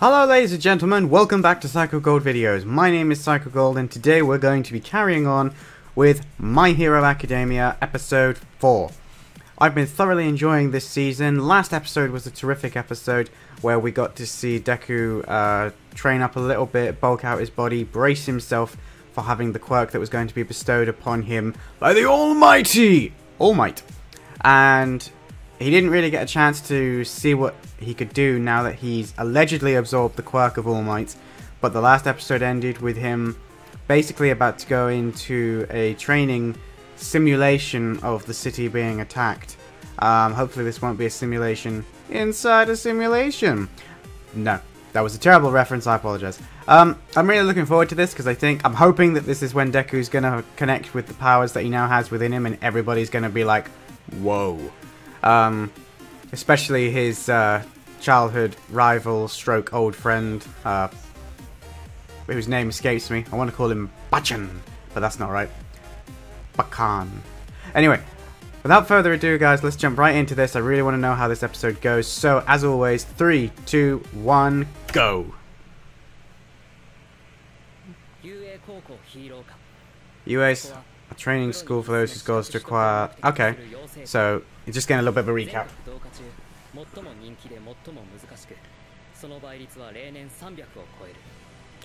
Hello ladies and gentlemen, welcome back to Psycho Gold Videos. My name is Psycho Gold and today we're going to be carrying on with My Hero Academia Episode 4. I've been thoroughly enjoying this season. Last episode was a terrific episode where we got to see Deku train up a little bit, bulk out his body, brace himself for having the quirk that was going to be bestowed upon him by the Almighty All Might. And he didn't really get a chance to see what he could do now that he's allegedly absorbed the quirk of All Might. But the last episode ended with him basically about to go into a training simulation of the city being attacked. Hopefully this won't be a simulation inside a simulation. No, that was a terrible reference, I apologize. I'm really looking forward to this because I'm hoping that this is when Deku's going to connect with the powers that he now has within him and everybody's going to be like, whoa. Especially his childhood rival stroke old friend, whose name escapes me. I want to call him Bachan, but that's not right. Bakan. Anyway, without further ado guys, let's jump right into this. I really want to know how this episode goes. So as always, 3, 2, 1, go! UA's a training school for those whose goals to acquire... Okay, so you're just getting a little bit of a recap.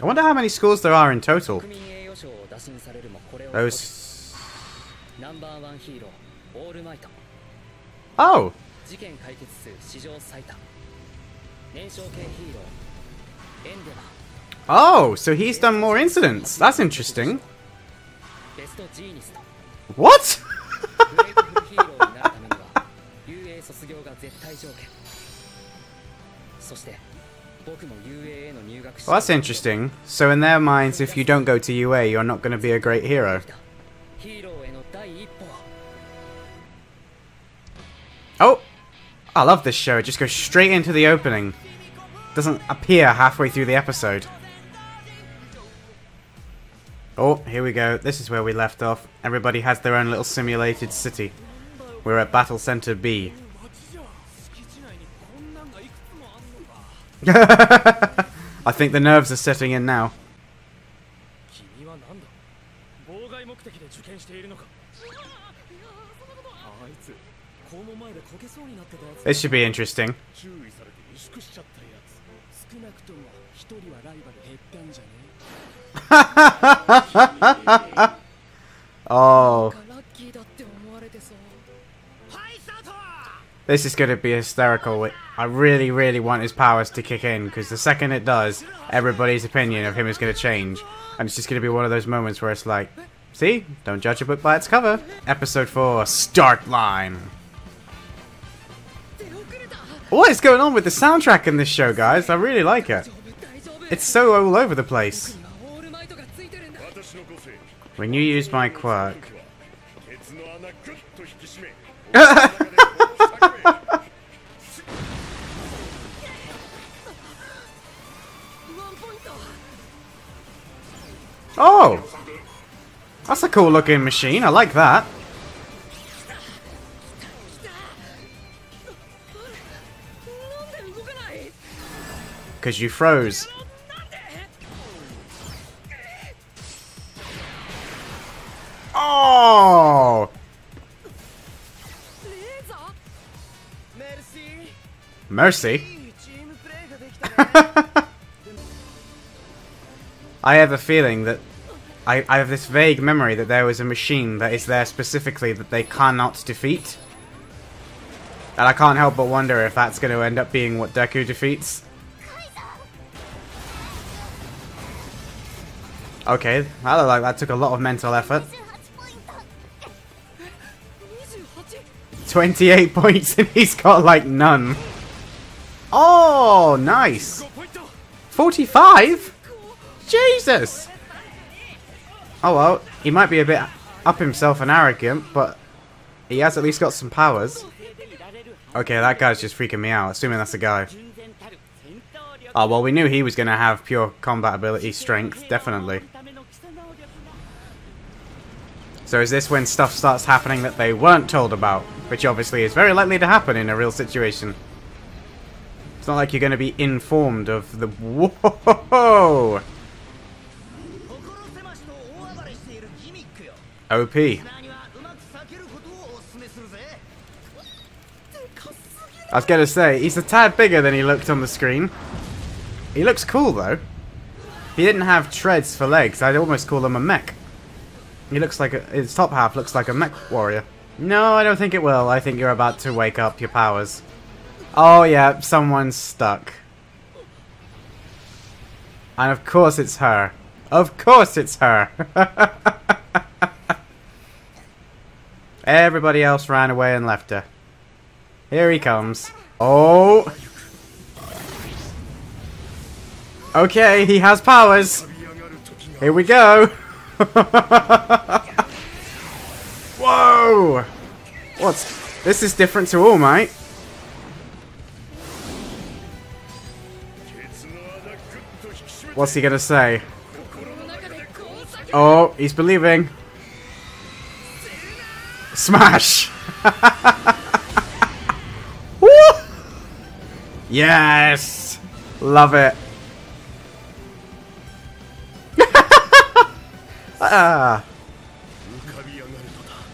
I wonder how many schools there are in total. Those... Oh! Oh, so he's done more incidents. That's interesting. What? Well, that's interesting. So in their minds, if you don't go to UA, you're not going to be a great hero. Oh! I love this show. It just goes straight into the opening. Doesn't appear halfway through the episode. Oh, here we go. This is where we left off. Everybody has their own little simulated city. We're at Battle Center B. I think the nerves are setting in now. This should be interesting. Oh. This is going to be hysterical. I really, really want his powers to kick in, because the second it does, everybody's opinion of him is going to change. And it's just going to be one of those moments where it's like, see? Don't judge a book by its cover. Episode 4, Start Line. What is going on with the soundtrack in this show, guys? I really like it. It's so all over the place. When you use my quirk... Oh! That's a cool looking machine, I like that. Because you froze. Oh! Mercy? I have a feeling that I have this vague memory that there was a machine that is there specifically that they cannot defeat. And I can't help but wonder if that's going to end up being what Deku defeats. Okay, that looked like that took a lot of mental effort. 28 points and he's got like none. Oh, nice. 45? Jesus! Oh well, he might be a bit up himself and arrogant, but he has at least got some powers. Okay, that guy's just freaking me out, assuming that's a guy. Oh, well, we knew he was going to have pure combat ability strength, definitely. So is this when stuff starts happening that they weren't told about? Which obviously is very likely to happen in a real situation. It's not like you're going to be informed of the... Whoa! OP. I was going to say, he's a tad bigger than he looked on the screen. He looks cool, though. If he didn't have treads for legs, I'd almost call him a mech. He looks like his top half looks like a mech warrior. No, I don't think it will. I think you're about to wake up your powers. Oh, yeah, someone's stuck. And of course it's her. Of course it's her. Everybody else ran away and left her. Here he comes. Oh. Okay, he has powers. Here we go. Whoa. This is different to All Might. What's he gonna say? Oh, he's believing. Smash! Woo! Yes! Love it.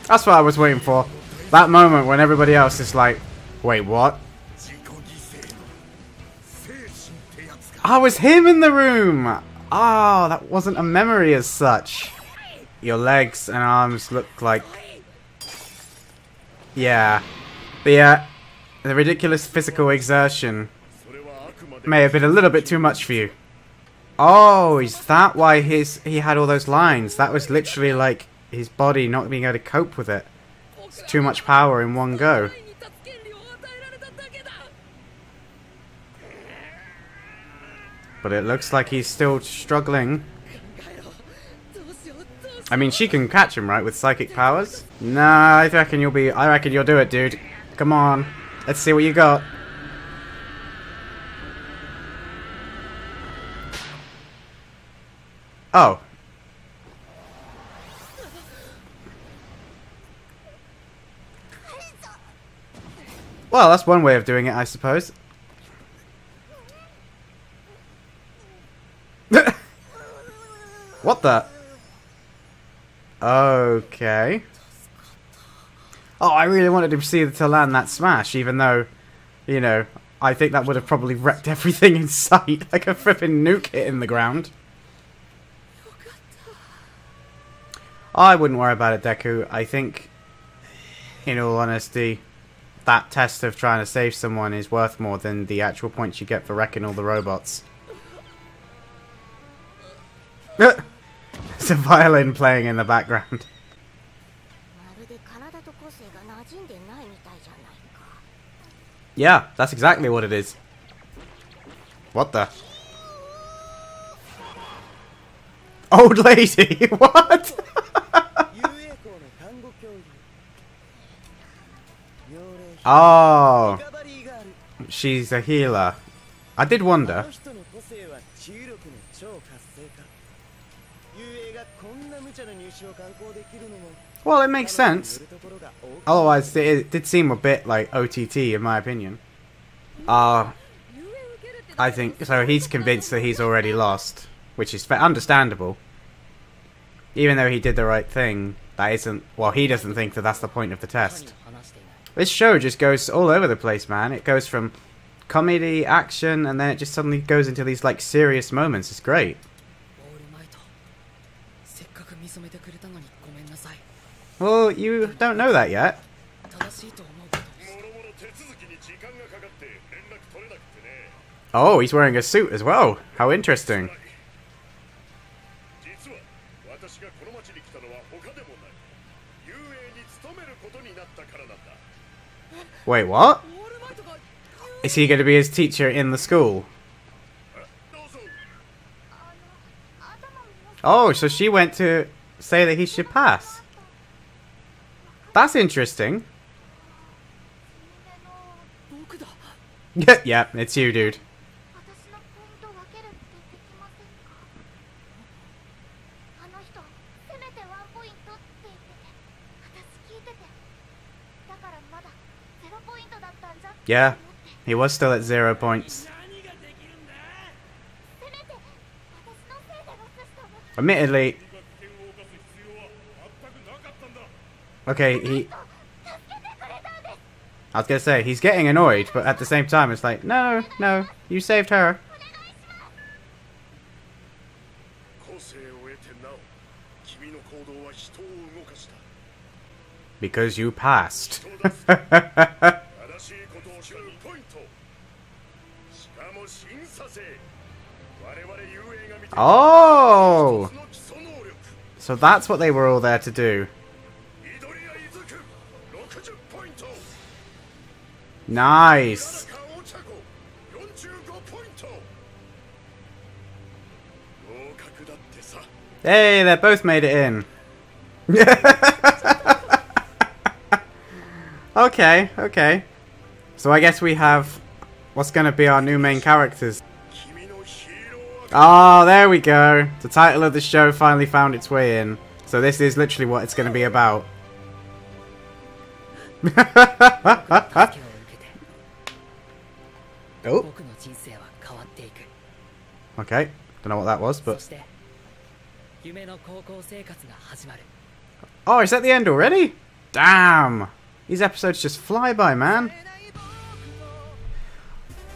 That's what I was waiting for. That moment when everybody else is like, wait, what? Oh, it was him in the room! Oh, that wasn't a memory as such. Your legs and arms look like... Yeah. But yeah, the ridiculous physical exertion may have been a little bit too much for you. Oh, is that why he had all those lines? That was literally like his body not being able to cope with it. It's too much power in one go. But it looks like he's still struggling. I mean, she can catch him, right, with psychic powers? Nah, I reckon you'll do it, dude. Come on. Let's see what you got. Oh. Well, that's one way of doing it, I suppose. What the? Okay. Oh, I really wanted to land that smash, even though, you know, I think that would have probably wrecked everything in sight, like a flipping nuke hitting the ground. I wouldn't worry about it, Deku. I think, in all honesty, that test of trying to save someone is worth more than the actual points you get for wrecking all the robots. There's a violin playing in the background. Yeah, that's exactly what it is. What the? Old lady? What? Oh, she's a healer. I did wonder. Well, it makes sense. Otherwise, it did seem a bit like OTT, in my opinion. I think so. He's convinced that he's already lost, which is understandable. Even though he did the right thing, that isn't. Well, he doesn't think that that's the point of the test. This show just goes all over the place, man. It goes from comedy, action, and then it just suddenly goes into these like serious moments. It's great. Well, you don't know that yet. Oh, he's wearing a suit as well. How interesting. Wait, what? Is he going to be his teacher in the school? Oh, so she went to say that he should pass. That's interesting. Yeah, it's you, dude. Yeah, He was still at 0 points. Admittedly... Okay, I was gonna say, he's getting annoyed, but at the same time it's like, no, no, you saved her. Because you passed. Oh! So that's what they were all there to do. Nice! Hey, they both made it in. Okay, okay. So I guess we have what's going to be our new main characters. Oh, there we go. The title of the show finally found its way in. So this is literally what it's going to be about. Oh. Okay. Don't know what that was, but... Oh, is that the end already? Damn! These episodes just fly by, man.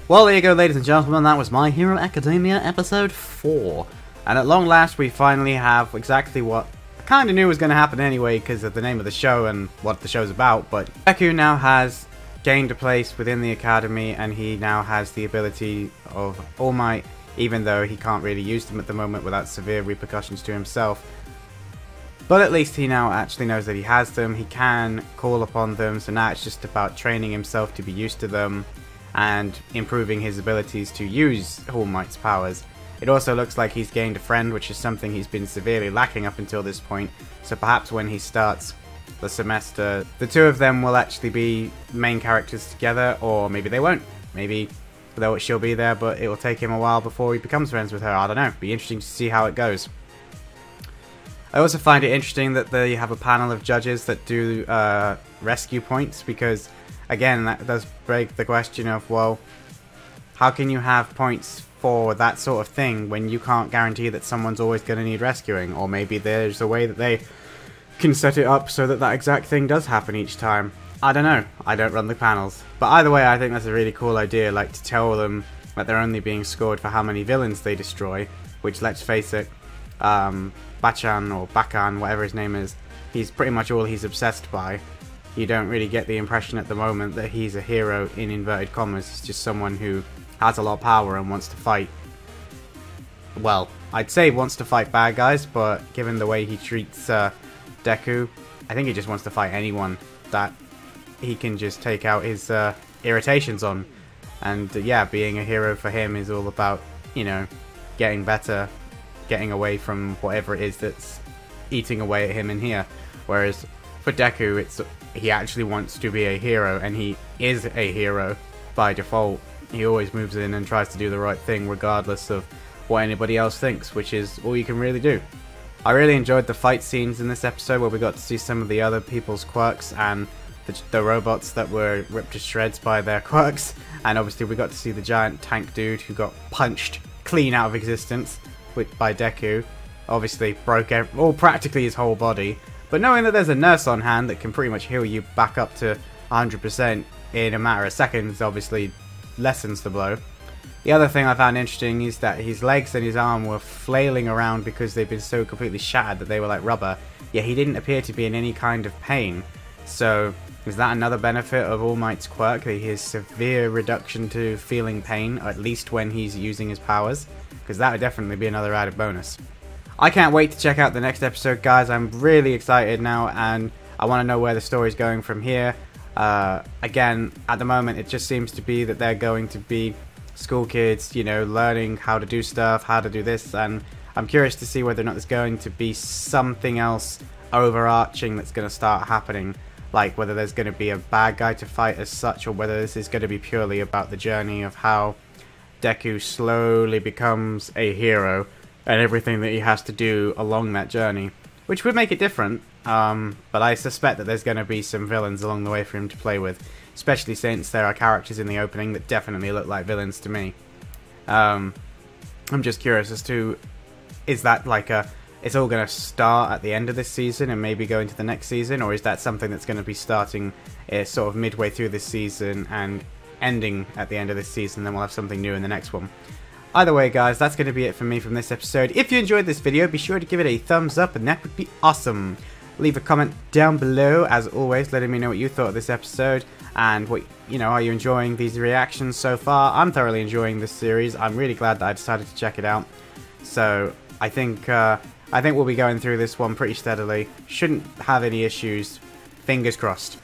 Well, there you go, ladies and gentlemen. That was My Hero Academia Episode 4. And at long last, we finally have exactly what I kind of knew was going to happen anyway because of the name of the show and what the show's about. But Deku now has gained a place within the Academy, and he now has the ability of All Might, even though he can't really use them at the moment without severe repercussions to himself. But at least he now actually knows that he has them, he can call upon them, so now it's just about training himself to be used to them and improving his abilities to use All Might's powers. It also looks like he's gained a friend, which is something he's been severely lacking up until this point, so perhaps when he starts the semester, the two of them will actually be main characters together, or maybe they won't. Maybe she'll be there, but it will take him a while before he becomes friends with her. I don't know. Be interesting to see how it goes. I also find it interesting that they have a panel of judges that do rescue points, because again, that does break the question of, well, how can you have points for that sort of thing when you can't guarantee that someone's always going to need rescuing? Or maybe there's a way that they can set it up so that that exact thing does happen each time. I don't know. I don't run the panels. But either way, I think that's a really cool idea, like to tell them that they're only being scored for how many villains they destroy, which, let's face it, Bachan or Bakan, whatever his name is, he's pretty much all he's obsessed by. You don't really get the impression at the moment that he's a hero in inverted commas. He's just someone who has a lot of power and wants to fight. Well, I'd say wants to fight bad guys, but given the way he treats Deku, I think he just wants to fight anyone that he can just take out his irritations on. And yeah, being a hero for him is all about, you know, getting better, getting away from whatever it is that's eating away at him in here. Whereas for Deku, he actually wants to be a hero, and he is a hero by default. He always moves in and tries to do the right thing regardless of what anybody else thinks, which is all you can really do. I really enjoyed the fight scenes in this episode where we got to see some of the other people's quirks and the robots that were ripped to shreds by their quirks, and obviously we got to see the giant tank dude who got punched clean out of existence by Deku. Obviously broke practically his whole body, but knowing that there's a nurse on hand that can pretty much heal you back up to 100% in a matter of seconds obviously lessens the blow. The other thing I found interesting is that his legs and his arm were flailing around because they've been so completely shattered that they were like rubber, yet he didn't appear to be in any kind of pain. So is that another benefit of All Might's quirk, that he has severe reduction to feeling pain, at least when he's using his powers? Because that would definitely be another added bonus. I can't wait to check out the next episode, guys. I'm really excited now, and I want to know where the story's going from here. Again, at the moment, it just seems to be that they're going to be school kids, you know, learning how to do stuff, how to do this, and I'm curious to see whether or not there's going to be something else overarching that's going to start happening, like whether there's going to be a bad guy to fight as such, or whether this is going to be purely about the journey of how Deku slowly becomes a hero and everything that he has to do along that journey, which would make it different, but I suspect that there's going to be some villains along the way for him to play with. especially since there are characters in the opening that definitely look like villains to me. I'm just curious as to, is that like it's all going to start at the end of this season and maybe go into the next season, or is that something that's going to be starting sort of midway through this season and ending at the end of this season, then we'll have something new in the next one. Either way, guys, that's going to be it for me from this episode. If you enjoyed this video, be sure to give it a thumbs up, and that would be awesome. Leave a comment down below, as always, letting me know what you thought of this episode, and what, are you enjoying these reactions so far? I'm thoroughly enjoying this series. I'm really glad that I decided to check it out. So, I think we'll be going through this one pretty steadily. Shouldn't have any issues. Fingers crossed.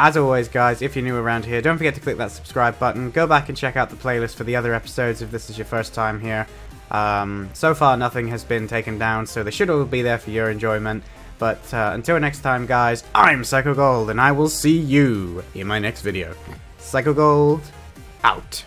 As always, guys, if you're new around here, don't forget to click that subscribe button. Go back and check out the playlist for the other episodes if this is your first time here. So far, nothing has been taken down, so they should all be there for your enjoyment. But until next time, guys, I'm Psycho Gold, and I will see you in my next video. Psycho Gold, out.